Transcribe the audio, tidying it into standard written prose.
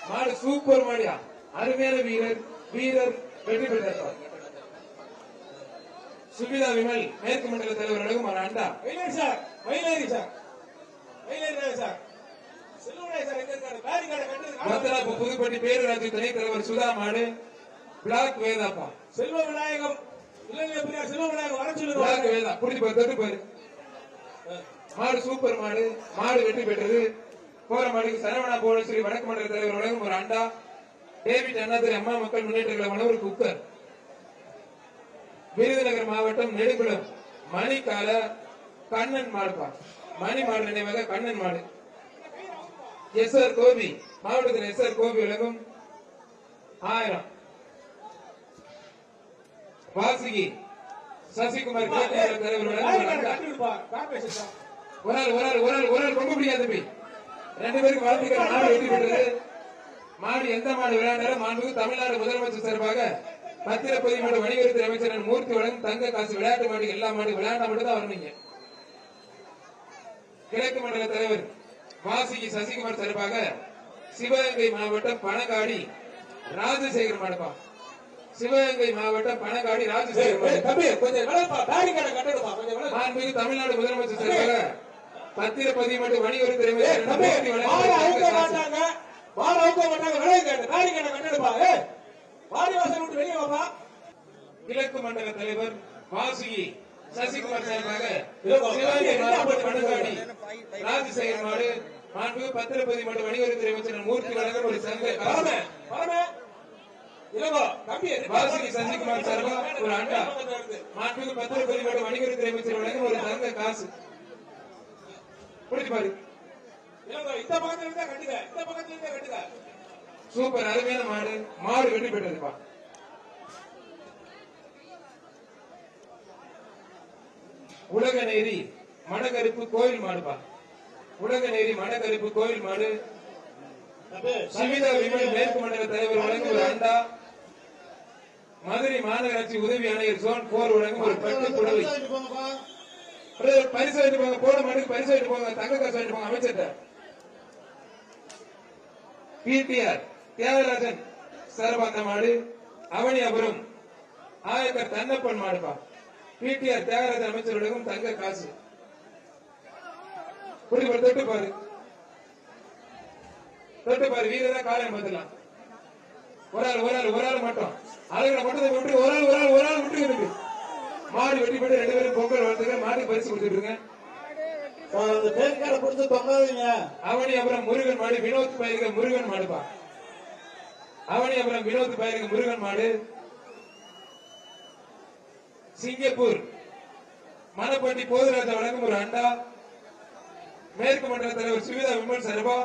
மாடு சூப்பர் மாடியா, அருமையான வீரர். வீரர் வெற்றி பெற்றார். சுபிதா விமல் மேற்கு மண்டல தலைவர் அழகும் ஒரு அண்டா. சார் மயிலேறி சார் மயிலேறி சார் மத்தலாப்பு புதுப்பட்டி பேரூராட்சி துணைத் தலைவர் சுதா மாடு. பிளாக் வேதாப்பா செல்வ விநாயகம் செல்வ விநாயகம் வர சொல்லுங்க. பிளாக் வேதா புடிச்சு பாரு, தொட்டு பாரு. மாடு சூப்பர் மாடு. மாடு வெற்றி பெற்றது. போற மாடுக்கு சரவணா போலீஸ்வரி வடக்கு மண்டல தலைவர் உலகம் ஒரு அண்டா. டேவிட் அண்ணாதுரை அம்மா மக்கள் முன்னேற்ற கழகம் ஒரு குக்கர். விருதுநகர் மாவட்டம் நெடுங்குளம் மணிக்கால கண்ணன் மாடுப்பா. மணி மாடு நினைவாக கண்ணன் மாடு. எஸ் ஆர் கோபி மாவட்டத்தில் எஸ் ஆர் கோபி விலகும் 1000. வாசுகி சசிகுமார் தலைவர் ஒரு ரொம்ப பிடிக்காது. ரெண்டு பேருக்கு வாழ்த்துக்கள். மாடு வெற்றி பெற்றது. மாடு எந்த மாடு விளையாண்டாலும் மாண்புக்கு தமிழ்நாடு முதலமைச்சர் சார்பாக பத்திரப்பதிவு மற்றும் வணிகத்துறை அமைச்சர் மூர்த்தி வழங்கும் தங்க காசு விளையாட்டு மாடு எல்லா மாடு விளையாண்டா மட்டும் தான் வரணுங்க. கிழக்கு மண்டல தலைவர் வாசுகி சசிகுமார் சார்பாக சிவகங்கை மாவட்டம் பனகாடி ராஜசேகர் மாடுப்பா. சிவகங்கை மாவட்டம் பனகாடி ராஜசேகர் மாண்புக்கு தமிழ்நாடு முதலமைச்சர் சார்பாக பத்திரப்பதிவு மற்றும் வணிகத்துறை கிழக்கு மண்டல தலைவர் வாசுகி சசிகுமார் சார்பாக சிவகங்கை மாவட்டம் பனகாடி ராஜசேகர் மாடு. மாண்புக்கு பத்திரப்பதிவு மற்றும் வணிகத்துறை அமைச்சர் மூர்த்தி வழங்கும் ஒரு சங்க வாசுகி சசிகுமார் சார்பா ஒரு அண்டா. மாண்புக்கு பத்திரப்பதிவு மற்றும் வணிகத்துறை அமைச்சர் வழங்கும் ஒரு தங்க காசு. பாரு. சூப்பர் அருமையான மாடு. மாடு வெற்றி பெற்றதுப்பா. உலக நேரி மணக்கருப்பு கோயில் மாடுப்பா. உலக நேரி மணக்கருப்பு கோயில் மாடு. சிவிதா விமல் மேற்கு மண்டல தலைவர் வழங்கும் ஒரு அண்டா. மதுரை மாநகராட்சி உதவி ஆணையர் ஜோன் 4 வழங்கும் ஒரு பட்டு புடவை. பரிசு வாங்கிட்டு போங்க. போன மாட்டுக்கு பரிசு வாங்கிட்டு போங்க. தங்க காசு வாங்கிட்டு போங்க அமைச்சர். பிடிஆர் தியாகராஜன் சரபாந்த மாடு. அவனியாபுரம் ஆயக்கர் தன்னப்பன் மாடுப்பா. பிடிஆர் தியாகராஜன் அமைச்சர்களுக்கும் தங்க காசு. தொட்டு பாரு, தொட்டு பாரு. வீரதான் காலையை பார்த்துலாம். ஒரு ஆள் மட்டும் அழகை மட்டும் விட்டு ஒரு ஆள் விட்டு இருக்கு. மாடு வெட்டி போட்டு 2 பேரும் பொங்கல் வளர்த்துக்க. மாடு பரிசு கொடுத்துட்டு அவனி அப்புறம் முருகன் மாடு. வினோத் பயிர்க முருகன் மாடுப்பா. அவனி அப்புறம் வினோத் பயிர்க முருகன் மாடு. சிங்கப்பூர் மணப்பட்டி போதராஜா வழங்கும் ஒரு அண்டா. மேற்கு மண்டல தலைவர் சுவிதா விமல் சர்பா.